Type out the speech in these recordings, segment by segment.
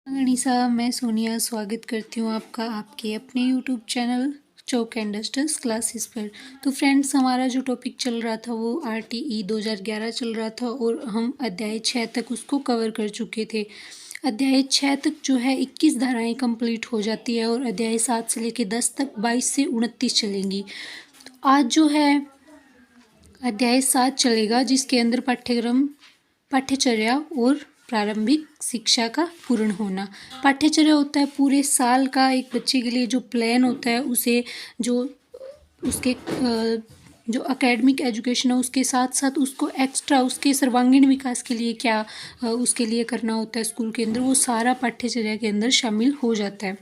गणिसा, मैं सोनिया स्वागत करती हूँ आपका आपके अपने YouTube channel chalk and dusters classes पर। तो फ्रेंड्स, हमारा जो टॉपिक चल रहा था वो RTE 2011 चल रहा था और हम अध्याय 6 तक उसको कवर कर चुके थे। अध्याय 6 तक जो है 21 धाराएं कंप्लीट हो जाती है और अध्याय 7 से लेकर 10 तक 22 से 29 चलेंगी। तो आज जो है अध्याय 7 चलेगा, जिसके अंदर पाठ्यचर्या और प्रारंभिक शिक्षा का पूर्ण होना। पाठ्यचर्या होता है पूरे साल का एक बच्चे के लिए जो प्लान होता है, उसे जो उसके जो एकेडमिक एजुकेशन है उसके साथ साथ उसको एक्स्ट्रा उसके सर्वांगीण विकास के लिए क्या उसके लिए करना होता है स्कूल के अंदर, वो सारा पाठ्यचर्या के अंदर शामिल हो जाता है।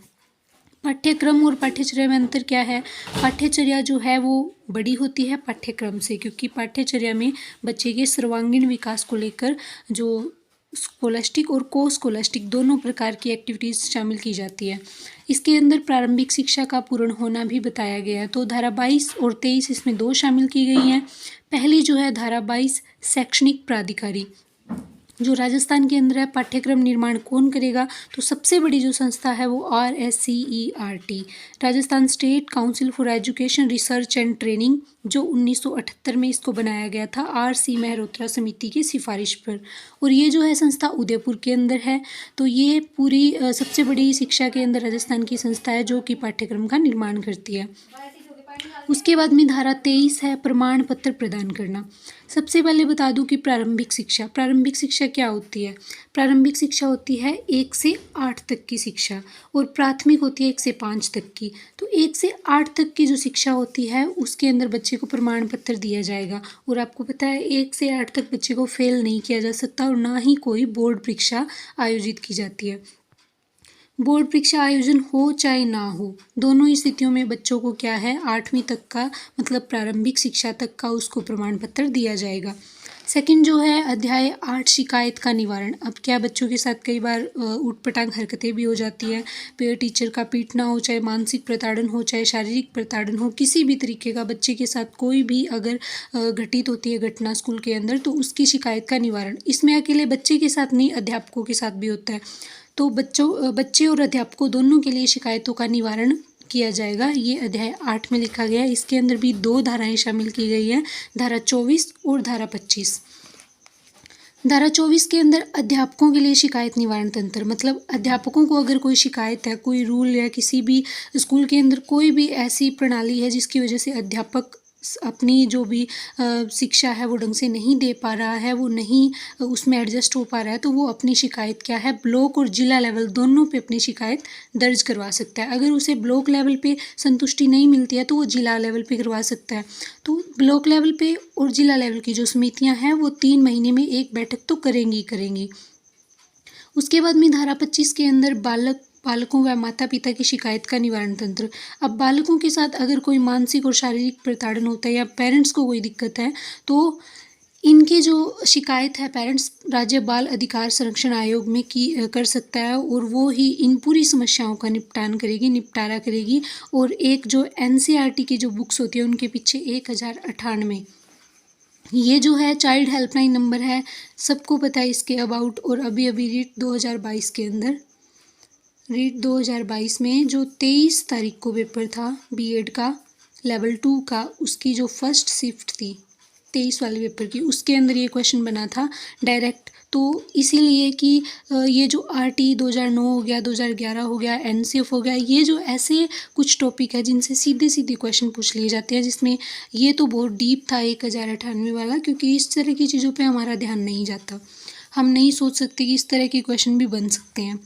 पाठ्यक्रम और पाठ्यचर्या में अंतर क्या है? पाठ्यचर्या जो है वो बड़ी होती है पाठ्यक्रम से, क्योंकि पाठ्यचर्या में बच्चे के सर्वांगीण विकास को लेकर जो स्कोलास्टिक और को स्कोलास्टिक दोनों प्रकार की एक्टिविटीज़ शामिल की जाती है। इसके अंदर प्रारंभिक शिक्षा का पूर्ण होना भी बताया गया है। तो धारा 22 और 23 इसमें दो शामिल की गई हैं। पहली जो है धारा 22 शैक्षणिक प्राधिकारी, जो राजस्थान के अंदर है। पाठ्यक्रम निर्माण कौन करेगा? तो सबसे बड़ी जो संस्था है वो RSCERT, Rajasthan state council for education research and training, जो 1978 में इसको बनाया गया था RC मेहरोत्रा समिति की सिफारिश पर। और ये जो है संस्था उदयपुर के अंदर है। तो ये पूरी सबसे बड़ी शिक्षा के अंदर राजस्थान की संस्था है जो कि पाठ्यक्रम का निर्माण करती है। उसके बाद में धारा 23 है प्रमाण पत्र प्रदान करना। सबसे पहले बता दूं कि प्रारंभिक शिक्षा क्या होती है? प्रारंभिक शिक्षा होती है 1 से 8 तक की शिक्षा और प्राथमिक होती है 1 से 5 तक की। तो 1 से 8 तक की जो शिक्षा होती है उसके अंदर बच्चे को प्रमाण पत्र दिया जाएगा। और आपको पता है 1 से 8 तक बच्चे को फेल नहीं किया जा सकता और ना ही कोई बोर्ड परीक्षा आयोजित की जाती है। बोर्ड परीक्षा आयोजन हो चाहे ना हो, दोनों ही स्थितियों में बच्चों को क्या है 8वीं तक का मतलब प्रारंभिक शिक्षा तक का उसको प्रमाण पत्र दिया जाएगा। सेकंड जो है अध्याय 8 शिकायत का निवारण। अब क्या बच्चों के साथ कई बार ऊटपटांग हरकतें भी हो जाती है। टीचर का पीटना हो, चाहे मानसिक प्रताड़न हो, चाहे शारीरिक प्रताड़न हो, किसी भी तरीके का बच्चे के साथ कोई भी अगर घटित होती है घटना स्कूल के अंदर, तो उसकी शिकायत का निवारण इसमें अकेले बच्चे के साथ नहीं, अध्यापकों के साथ भी होता है। तो बच्चे और अध्यापकों दोनों के लिए शिकायतों का निवारण किया जाएगा। ये अध्याय 8 में लिखा गया है। इसके अंदर भी दो धाराएं शामिल की गई हैं, धारा 24 और धारा 25। धारा 24 के अंदर अध्यापकों के लिए शिकायत निवारण तंत्र, मतलब अध्यापकों को अगर कोई शिकायत है, कोई रूल या किसी भी स्कूल के अंदर कोई भी ऐसी प्रणाली है जिसकी वजह से अध्यापक अपनी जो भी शिक्षा है वो ढंग से नहीं दे पा रहा है, वो नहीं उसमें एडजस्ट हो पा रहा है, तो वो अपनी शिकायत क्या है ब्लॉक और जिला लेवल दोनों पे अपनी शिकायत दर्ज करवा सकता है। अगर उसे ब्लॉक लेवल पे संतुष्टि नहीं मिलती है तो वो जिला लेवल पे करवा सकता है। तो ब्लॉक लेवल पे और जिला लेवल की जो समितियां हैं वो 3 महीने में एक बैठक तो करेंगी। उसके बाद में धारा 25 के अंदर बालकों व माता पिता की शिकायत का निवारण तंत्र। अब बालकों के साथ अगर कोई मानसिक और शारीरिक प्रताड़न होता है या पेरेंट्स को कोई दिक्कत है, तो इनकी जो शिकायत है पेरेंट्स राज्य बाल अधिकार संरक्षण आयोग में कर सकता है और वो ही इन पूरी समस्याओं का निपटारा करेगी। और एक जो NCERT की जो बुक्स होती है उनके पीछे 1098 ये जो है चाइल्ड हेल्पलाइन नंबर है, सबको पता है इसके अबाउट। और अभी रीट 2022 के अंदर रीट 2022 में जो 23 तारीख को पेपर था B.Ed का लेवल 2 का, उसकी जो फर्स्ट शिफ्ट थी 23 वाले पेपर की, उसके अंदर ये क्वेश्चन बना था डायरेक्ट। तो इसीलिए कि ये जो RT 2009 हो गया, 2011 हो गया, NCF हो गया, ये जो ऐसे कुछ टॉपिक है जिनसे सीधे क्वेश्चन पूछ लिए जाते हैं, जिसमें ये तो बहुत डीप था 1098 वाला, क्योंकि इस तरह की चीज़ों पे हमारा ध्यान नहीं जाता। हम नहीं सोच सकते कि इस तरह के क्वेश्चन भी बन सकते हैं।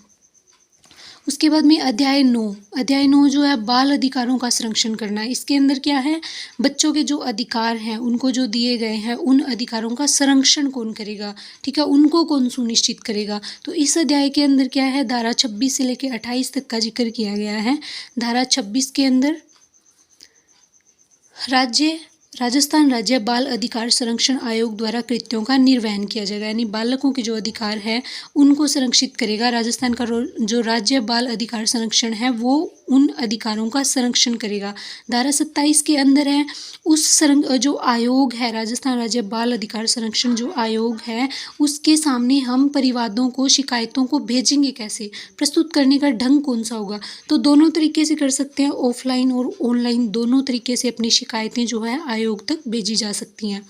उसके बाद में अध्याय 9 जो है बाल अधिकारों का संरक्षण करना। इसके अंदर क्या है, बच्चों के जो अधिकार हैं उनको जो दिए गए हैं उन अधिकारों का संरक्षण कौन करेगा, ठीक है, उनको कौन सुनिश्चित करेगा। तो इस अध्याय के अंदर क्या है, धारा 26 से लेकर 28 तक का जिक्र किया गया है। धारा 26 के अंदर राजस्थान राज्य बाल अधिकार संरक्षण आयोग द्वारा कृत्यों का निर्वहन किया जाएगा, यानी बालकों के जो अधिकार है उनको संरक्षित करेगा। राजस्थान का जो राज्य बाल अधिकार संरक्षण है वो उन अधिकारों का संरक्षण करेगा। धारा 27 के अंदर है जो आयोग है, राजस्थान राज्य बाल अधिकार संरक्षण जो आयोग है, उसके सामने हम परिवादों को, शिकायतों को भेजेंगे कैसे, प्रस्तुत करने का ढंग कौन सा होगा। तो दोनों तरीके से कर सकते हैं, ऑफलाइन और ऑनलाइन दोनों तरीके से अपनी शिकायतें जो है आयोग तक भेजी जा सकती हैं।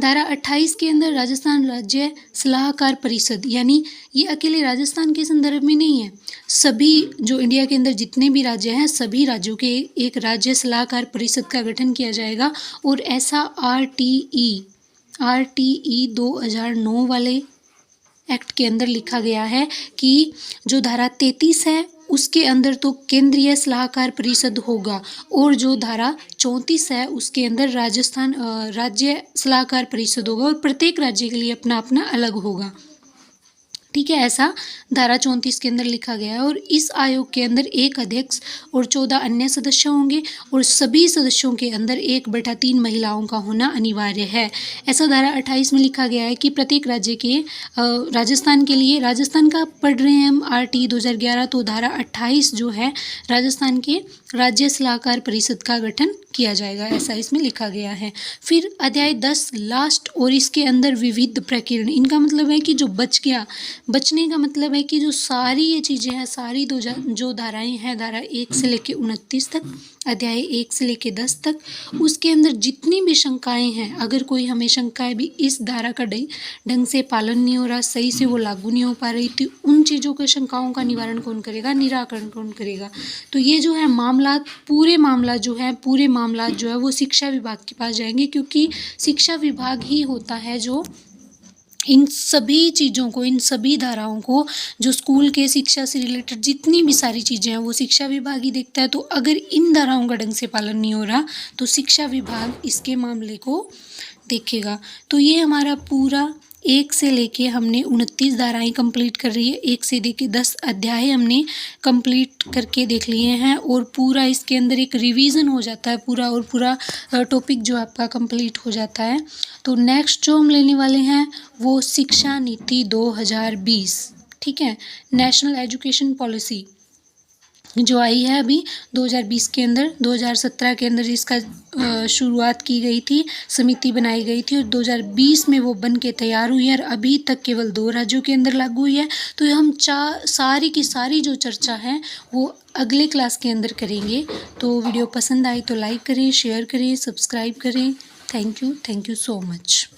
धारा 28 के अंदर राजस्थान राज्य सलाहकार परिषद, यानी ये अकेले राजस्थान के संदर्भ में नहीं है, सभी जो इंडिया के अंदर जितने भी राज्य हैं सभी राज्यों के एक राज्य सलाहकार परिषद का गठन किया जाएगा। और ऐसा आरटीई 2009 वाले एक्ट के अंदर लिखा गया है कि जो धारा 33 है उसके अंदर तो केंद्रीय सलाहकार परिषद होगा, और जो धारा 34 है उसके अंदर राजस्थान राज्य सलाहकार परिषद होगा, और प्रत्येक राज्य के लिए अपना अपना अलग होगा। ठीक है, ऐसा धारा 34 के अंदर लिखा गया है। और इस आयोग के अंदर एक अध्यक्ष और 14 अन्य सदस्य होंगे, और सभी सदस्यों के अंदर 1/3 महिलाओं का होना अनिवार्य है। ऐसा धारा 28 में लिखा गया है कि प्रत्येक राज्य के राजस्थान के लिए, राजस्थान का पढ़ रहे हैं हम आरटी 2011, तो धारा 28 जो है राजस्थान के राज्य सलाहकार परिषद का गठन किया जाएगा, ऐसा इसमें लिखा गया है। फिर अध्याय 10 लास्ट, और इसके अंदर विविध प्रकरण, इनका मतलब है कि जो बच गया, बचने का मतलब है कि जो सारी ये चीज़ें हैं, सारी जो धाराएं हैं, धारा 1 से लेके 29 तक, अध्याय 1 से लेके 10 तक, उसके अंदर जितनी भी शंकाएं हैं, अगर कोई हमें शंकाएं भी इस धारा का ढंग से पालन नहीं हो रहा, सही से वो लागू नहीं हो पा रही, तो उन चीज़ों के शंकाओं का निवारण कौन करेगा, निराकरण कौन करेगा। तो ये जो है पूरे मामला जो है वो शिक्षा विभाग के पास जाएंगे, क्योंकि शिक्षा विभाग ही होता है जो इन सभी चीज़ों को, इन सभी धाराओं को, जो स्कूल के शिक्षा से रिलेटेड जितनी भी सारी चीज़ें हैं वो शिक्षा विभाग ही देखता है। तो अगर इन धाराओं का ढंग से पालन नहीं हो रहा तो शिक्षा विभाग इसके मामले को देखेगा। तो ये हमारा पूरा 1 से लेके हमने 29 धाराएं कंप्लीट कर रही है, 1 से लेके 10 अध्याय हमने कंप्लीट करके देख लिए हैं, और पूरा इसके अंदर एक रिवीजन हो जाता है, पूरा टॉपिक जो आपका कंप्लीट हो जाता है। तो नेक्स्ट जो हम लेने वाले हैं वो शिक्षा नीति 2020, ठीक है, नेशनल एजुकेशन पॉलिसी जो आई है अभी 2020 के अंदर, 2017 के अंदर इसका शुरुआत की गई थी, समिति बनाई गई थी, और 2020 में वो बन के तैयार हुई है, और अभी तक केवल 2 राज्यों के अंदर लागू हुई है। तो ये हम सारी की सारी जो चर्चा है वो अगले क्लास के अंदर करेंगे। तो वीडियो पसंद आई तो लाइक करें, शेयर करें, सब्सक्राइब करें। Thank you so much.